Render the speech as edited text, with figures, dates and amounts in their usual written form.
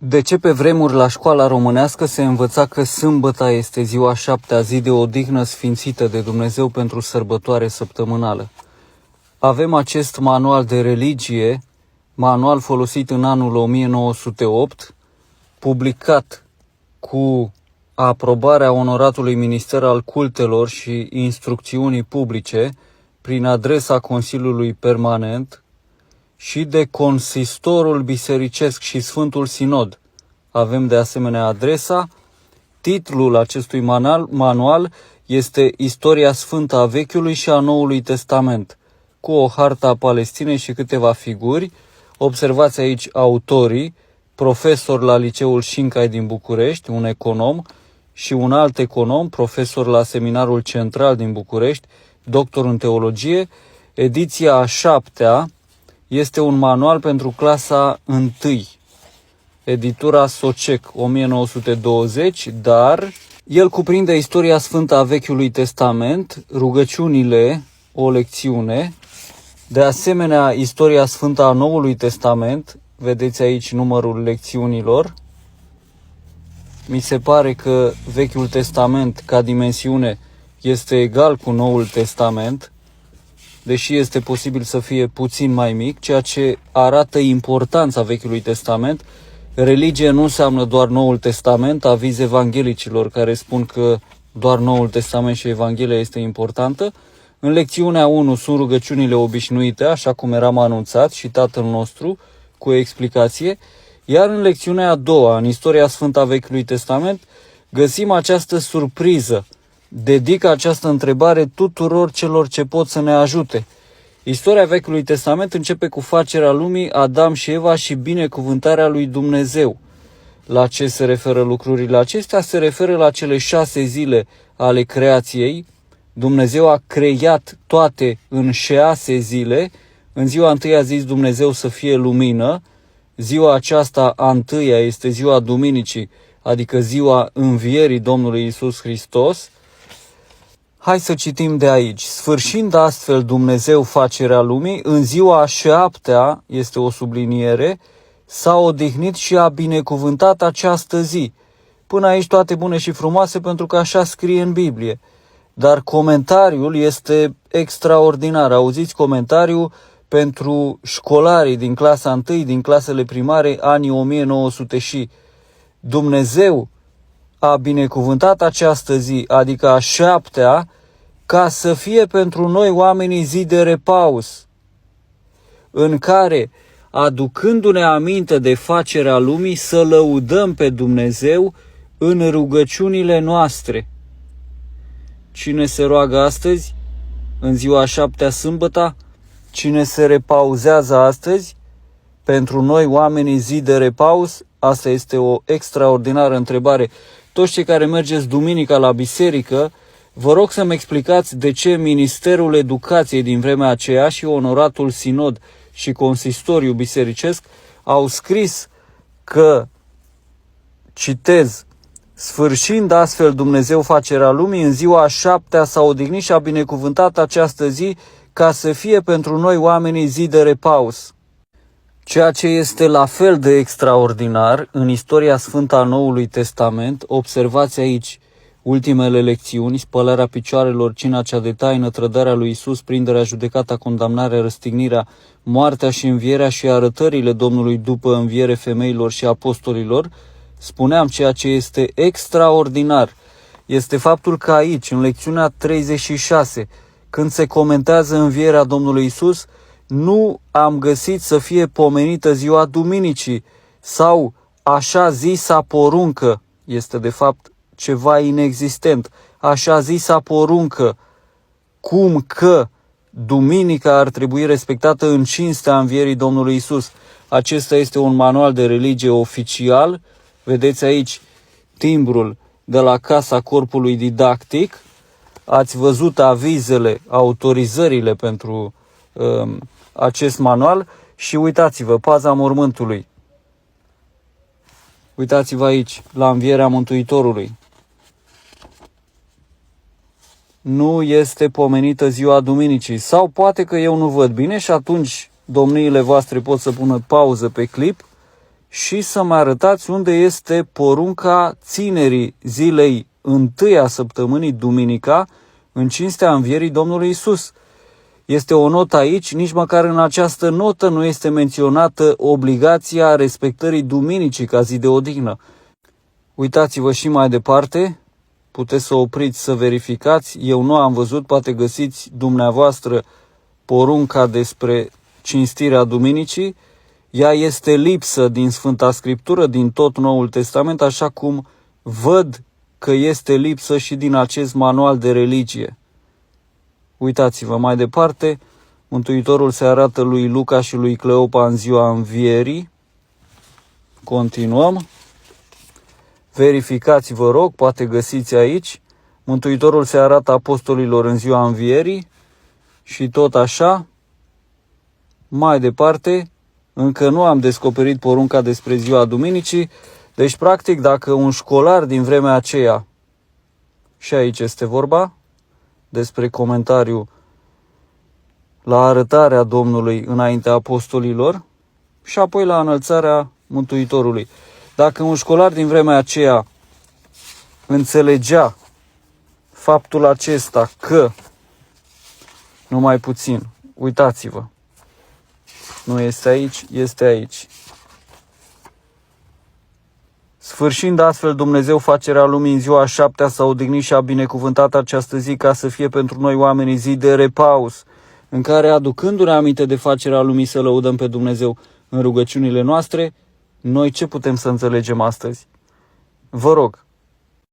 De ce pe vremuri la școala românească se învăța că sâmbăta este ziua 7-a, zi de odihnă sfințită de Dumnezeu pentru sărbătoare săptămânală? Avem acest manual de religie, manual folosit în anul 1908, publicat cu aprobarea Onoratului Minister al Cultelor și Instrucțiunii Publice prin adresa Consiliului Permanent și de Consistorul Bisericesc și Sfântul Sinod. Avem de asemenea adresa. Titlul acestui manual este Istoria Sfântă a Vechiului și a Noului Testament, cu o hartă a Palestinei și câteva figuri. Observați aici autorii: profesor la Liceul Șincai din București, un econom, și un alt econom, profesor la Seminarul Central din București, doctor în teologie. Ediția a 7-a este un manual pentru clasa 1, editura Sociec, 1920, dar el cuprinde istoria sfântă a Vechiului Testament, rugăciunile, o lecțiune, de asemenea istoria sfântă a Noului Testament, vedeți aici numărul lecțiunilor. Mi se pare că Vechiul Testament, ca dimensiune, este egal cu Noul Testament, deși este posibil să fie puțin mai mic, ceea ce arată importanța Vechiului Testament. Religie nu înseamnă doar Noul Testament, aviz evanghelicilor care spun că doar Noul Testament și Evanghelia este importantă. În lecțiunea 1 sunt rugăciunile obișnuite, așa cum eram anunțat, și Tatăl nostru, cu o explicație. Iar în lecțiunea a doua, în istoria sfântă a Vechiului Testament, găsim această surpriză. Dedic această întrebare tuturor celor ce pot să ne ajute. Istoria Vechiului Testament începe cu facerea lumii, Adam și Eva și binecuvântarea lui Dumnezeu. La ce se referă lucrurile acestea? Se referă la cele 6 zile ale creației. Dumnezeu a creat toate în 6 zile. În ziua întâi a zis Dumnezeu să fie lumină. Ziua aceasta a întâia este ziua Duminicii, adică ziua învierii Domnului Iisus Hristos. Hai să citim de aici. Sfârșind astfel Dumnezeu facerea lumii, în ziua a 7-a, este o subliniere, s-a odihnit și a binecuvântat această zi. Până aici toate bune și frumoase, pentru că așa scrie în Biblie. Dar comentariul este extraordinar. Auziți comentariul pentru școlarii din clasa 1, din clasele primare, anii 1900 și Dumnezeu a binecuvântat această zi, adică a 7-a, ca să fie pentru noi oamenii zi de repaus, în care, aducându-ne aminte de facerea lumii, să lăudăm pe Dumnezeu în rugăciunile noastre. Cine se roagă astăzi, în ziua a 7-a, sâmbăta? Cine se repauzează astăzi? Pentru noi oamenii zi de repaus? Asta este o extraordinară întrebare. Toți cei care mergeți duminica la biserică, vă rog să-mi explicați de ce Ministerul Educației din vremea aceea și Onoratul Sinod și Consistoriul Bisericesc au scris că, citez, sfârșind astfel Dumnezeu facerea lumii, în ziua a 7-a s-a odihnit și a binecuvântat această zi ca să fie pentru noi oamenii zi de repaus. Ceea ce este la fel de extraordinar în istoria sfântă a Noului Testament, observați aici ultimele lecțiuni: spălarea picioarelor, cina cea de taină, trădarea lui Isus, prinderea, judecata, condamnarea, răstignirea, moartea și învierea și arătările Domnului după înviere femeilor și apostolilor. Spuneam, ceea ce este extraordinar este faptul că aici, în lecțiunea 36, când se comentează învierea Domnului Isus, nu am găsit să fie pomenită ziua Duminicii sau așa zisa poruncă. Este de fapt ceva inexistent. Așa zisa poruncă, cum că duminica ar trebui respectată în cinstea învierii Domnului Isus. Acesta este un manual de religie oficial. Vedeți aici timbrul de la Casa Corpului Didactic. Ați văzut avizele, autorizările pentru acest manual și uitați-vă, paza mormântului. Uitați-vă aici, la învierea Mântuitorului. Nu este pomenită ziua Duminicii. Sau poate că eu nu văd bine și atunci domniile voastre pot să pună pauză pe clip și să mă arătați unde este porunca ținerii zilei întâia săptămânii, duminica, în cinstea învierii Domnului Isus. Este o notă aici, nici măcar în această notă nu este menționată obligația respectării duminicii ca zi de odihnă. Uitați-vă și mai departe, puteți să opriți să verificați, eu nu am văzut, poate găsiți dumneavoastră porunca despre cinstirea duminicii. Ea este lipsă din Sfânta Scriptură, din tot Noul Testament, așa cum văd că este lipsă și din acest manual de religie. Uitați-vă mai departe, Mântuitorul se arată lui Luca și lui Cleopa în ziua învierii. Continuăm. Verificați, vă rog, poate găsiți aici. Mântuitorul se arată apostolilor în ziua învierii și tot așa. Mai departe, încă nu am descoperit porunca despre ziua duminicii, deci practic dacă un școlar din vremea aceea, și aici este vorba despre comentariu la arătarea Domnului înaintea apostolilor și apoi la înălțarea Mântuitorului. Dacă un școlar din vremea aceea înțelegea faptul acesta că, numai puțin, uitați-vă, nu este aici, este aici. Sfârșind astfel Dumnezeu facerea lumii în ziua a șaptea, s-a odihnit și a binecuvântat această zi ca să fie pentru noi oamenii zi de repaus, în care, aducându-ne aminte de facerea lumii, să lăudăm pe Dumnezeu în rugăciunile noastre. Noi ce putem să înțelegem astăzi? Vă rog,